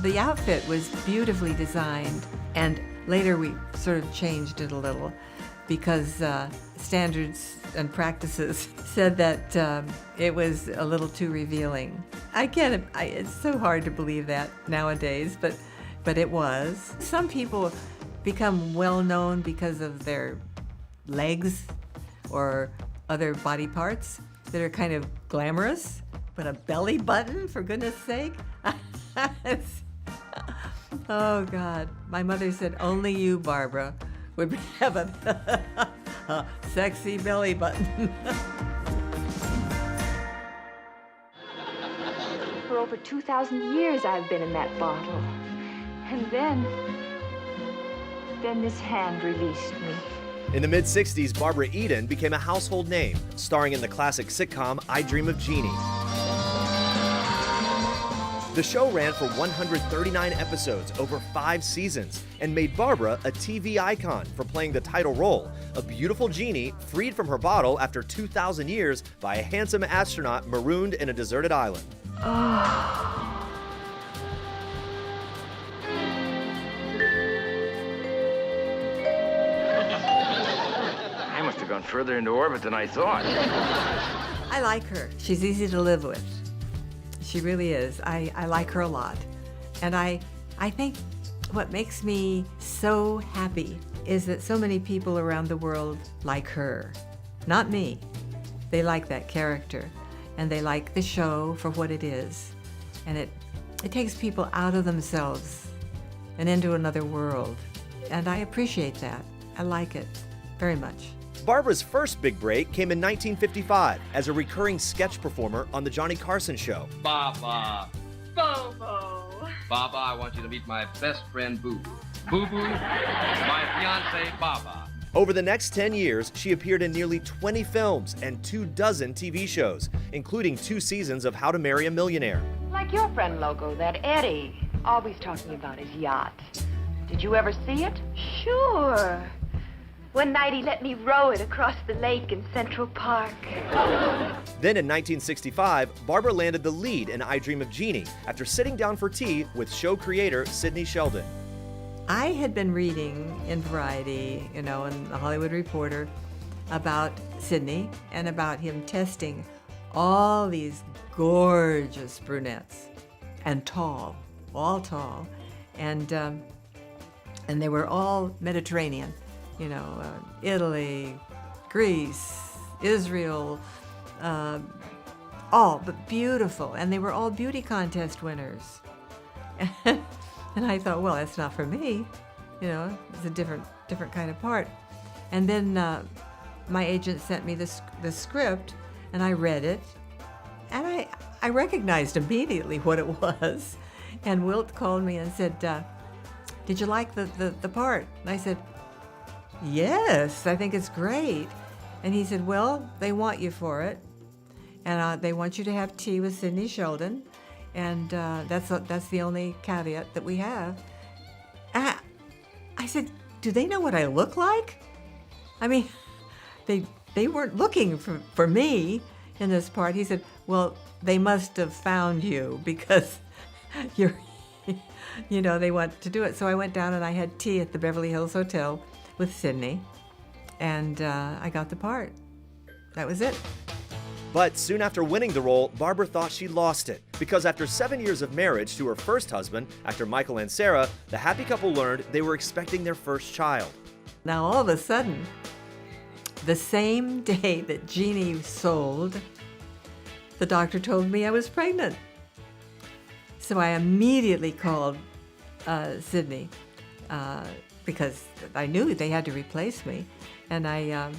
The outfit was beautifully designed, and later we sort of changed it a little because standards and practices said that it was a little too revealing. It's so hard to believe that nowadays, but it was. Some people become well known because of their legs or other body parts that are kind of glamorous, but a belly button, for goodness sake? Oh God, my mother said only you, Barbara, would have a sexy belly button. For over 2,000 years I've been in that bottle. And then this hand released me. In the mid-60s, Barbara Eden became a household name, starring in the classic sitcom I Dream of Jeannie. The show ran for 139 episodes over 5 seasons and made Barbara a TV icon for playing the title role, a beautiful genie freed from her bottle after 2,000 years by a handsome astronaut marooned in a deserted island. I must have gone further into orbit than I thought. I like her. She's easy to live with. She really is. I like her a lot. And I think what makes me so happy is that so many people around the world like her. Not me. They like that character. And they like the show for what it is. And it takes people out of themselves and into another world. And I appreciate that. I like it very much. Barbara's first big break came in 1955 as a recurring sketch performer on The Johnny Carson Show. Baba. Bobo. Baba, I want you to meet my best friend, Boo. Boo-Boo, my fiancé, Baba. Over the next 10 years, she appeared in nearly 20 films and 24 TV shows, including 2 seasons of How to Marry a Millionaire. Like your friend Loco, that Eddie, always talking about his yacht. Did you ever see it? Sure. One night he let me row it across the lake in Central Park. Then in 1965, Barbara landed the lead in I Dream of Jeannie after sitting down for tea with show creator Sidney Sheldon. I had been reading in Variety, in the Hollywood Reporter, about Sidney and about him testing all these gorgeous brunettes and tall, all tall, and they were all Mediterranean. Italy, Greece, Israel, all but beautiful. And they were all beauty contest winners. And I thought, well, that's not for me. It's a different kind of part. And then my agent sent me the script, and I read it, and I recognized immediately what it was. And Wilt called me and said, did you like the part? And I said, yes, I think it's great. And he said, well, they want you for it, and they want you to have tea with Sidney Sheldon, and that's the only caveat that we have. I said, do they know what I look like? I mean, they weren't looking for me in this part. He said, well, they must have found you because you're, they want to do it. So I went down and I had tea at the Beverly Hills Hotel with Sidney, and I got the part. That was it. But soon after winning the role, Barbara thought she lost it, because after 7 years of marriage to her first husband, actor Michael and Sarah, the happy couple learned they were expecting their first child. Now all of a sudden, the same day that Jeannie sold, the doctor told me I was pregnant. So I immediately called Sidney, because I knew they had to replace me. And I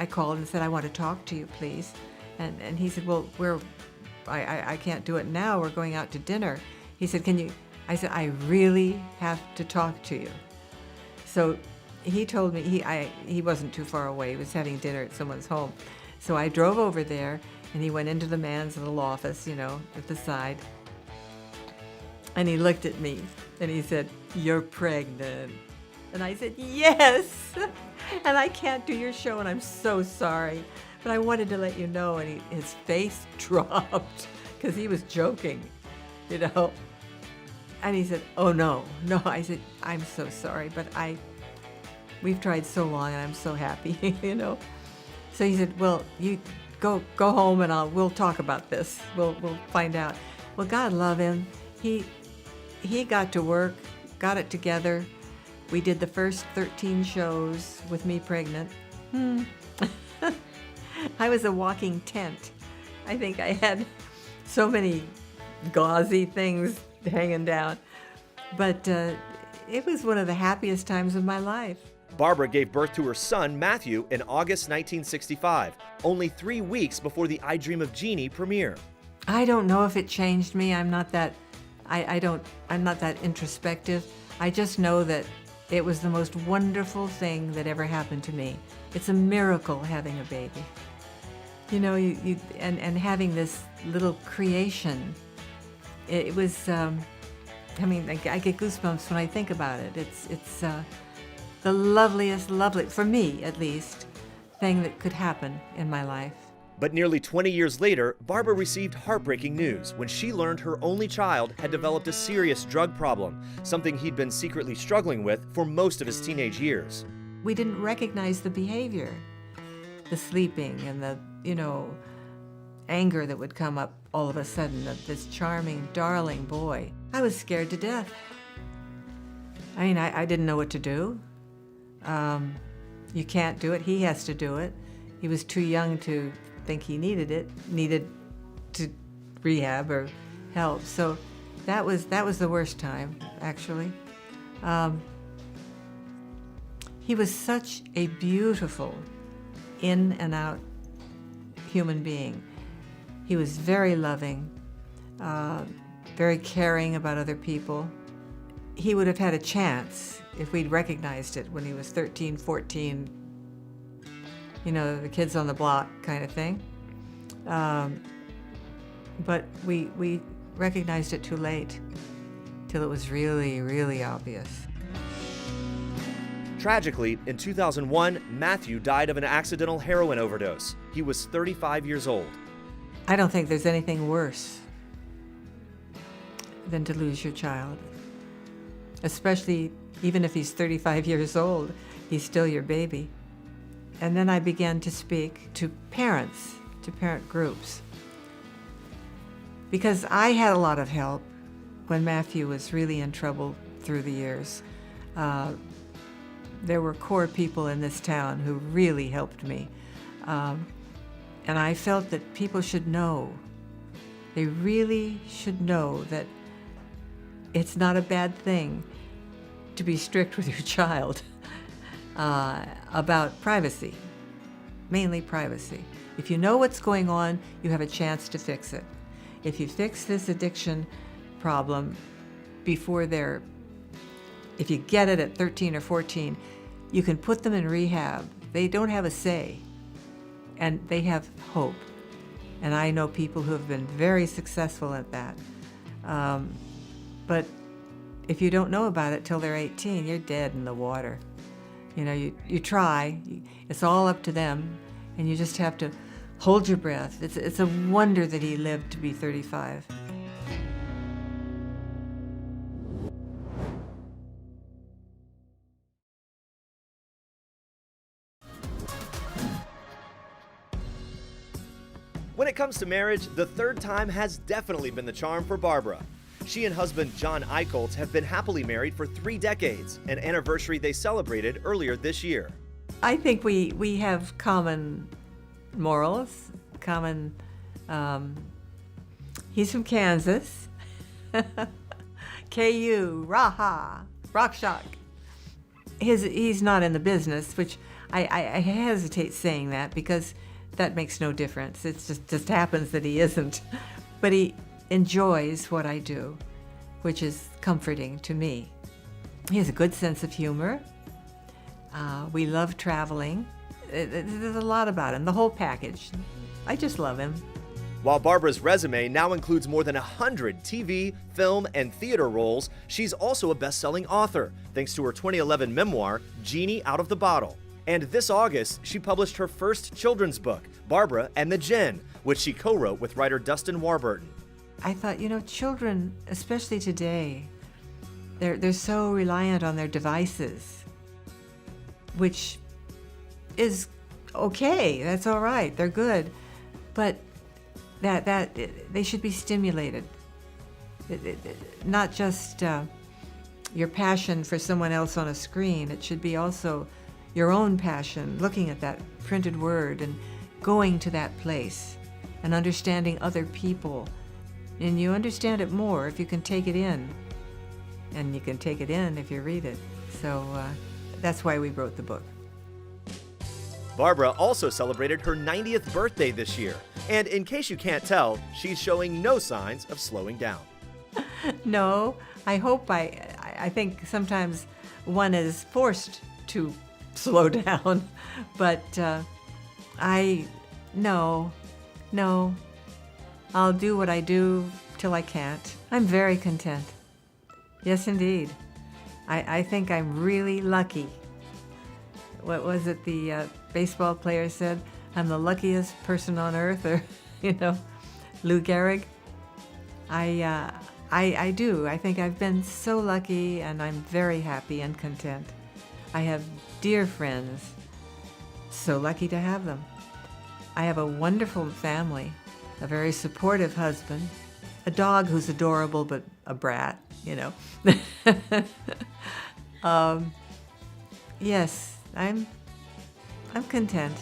called and said, I want to talk to you, please. And he said, well, I can't do it now. We're going out to dinner. He said, can you? I said, I really have to talk to you. So he told me, he wasn't too far away. He was having dinner at someone's home. So I drove over there, and he went into the man's little office, at the side. And he looked at me, and he said, you're pregnant. And I said, yes, and I can't do your show, and I'm so sorry, but I wanted to let you know. And his face dropped because he was joking, And he said, oh, no. I said, I'm so sorry, but we've tried so long and I'm so happy, you know. So he said, well, you go home and we'll talk about this. We'll find out. Well, God love him. He got to work, got it together. We did the first 13 shows with me pregnant. I was a walking tent. I think I had so many gauzy things hanging down. But it was one of the happiest times of my life. Barbara gave birth to her son, Matthew, in August 1965, only 3 weeks before the I Dream of Jeannie premiere. I don't know if it changed me. I'm not that introspective. I just know that it was the most wonderful thing that ever happened to me. It's a miracle having a baby. You know, and having this little creation. It was, I get goosebumps when I think about it. It's the loveliest, for me at least, thing that could happen in my life. But nearly 20 years later, Barbara received heartbreaking news when she learned her only child had developed a serious drug problem, something he'd been secretly struggling with for most of his teenage years. We didn't recognize the behavior, the sleeping and the, anger that would come up all of a sudden of this charming, darling boy. I was scared to death. I didn't know what to do. You can't do it. He has to do it. He was too young to think he needed to rehab or help. So that was the worst time, actually. He was such a beautiful in and out human being. He was very loving, very caring about other people. He would have had a chance if we'd recognized it when he was 13, 14, the kids on the block kind of thing. But we recognized it too late, till it was really, really obvious. Tragically, in 2001, Matthew died of an accidental heroin overdose. He was 35 years old. I don't think there's anything worse than to lose your child. Especially, even if he's 35 years old, he's still your baby. And then I began to speak to parents, to parent groups. Because I had a lot of help when Matthew was really in trouble through the years. There were core people in this town who really helped me. And I felt that people should know, they really should know that it's not a bad thing to be strict with your child about privacy, mainly privacy. If you know what's going on, you have a chance to fix it. If you fix this addiction problem before if you get it at 13 or 14, you can put them in rehab. They don't have a say, and they have hope. And I know people who have been very successful at that. But if you don't know about it till they're 18, you're dead in the water. You try, it's all up to them, and you just have to hold your breath. It's a wonder that he lived to be 35. When it comes to marriage, the third time has definitely been the charm for Barbara. She and husband John Eichholz have been happily married for 3 decades, an anniversary they celebrated earlier this year. I think we have common morals, he's from Kansas. KU, Raha, Rock Shock. He's not in the business, which I hesitate saying that because that makes no difference. It just happens that he isn't. But he enjoys what I do, which is comforting to me. He has a good sense of humor. We love traveling. There's a lot about him, the whole package. I just love him. While Barbara's resume now includes more than 100 TV, film, and theater roles, she's also a best-selling author, thanks to her 2011 memoir, Jeannie Out of the Bottle. And this August, she published her first children's book, Barbara and the Djinn, which she co-wrote with writer Dustin Warburton. I thought, children, especially today, They're so reliant on their devices, which is okay. That's all right. They're good, but that they should be stimulated. Not just your passion for someone else on a screen. It should be also your own passion, looking at that printed word and going to that place and understanding other people. And you understand it more if you can take it in. And you can take it in if you read it. So that's why we wrote the book. Barbara also celebrated her 90th birthday this year. And in case you can't tell, she's showing no signs of slowing down. No, I hope I think sometimes one is forced to slow down, but no, I'll do what I do till I can't. I'm very content. Yes, indeed. I think I'm really lucky. What was it the baseball player said? I'm the luckiest person on earth, or, Lou Gehrig. I do. I think I've been so lucky, and I'm very happy and content. I have dear friends. So lucky to have them. I have a wonderful family, a very supportive husband, a dog who's adorable but a brat, Yes, I'm content.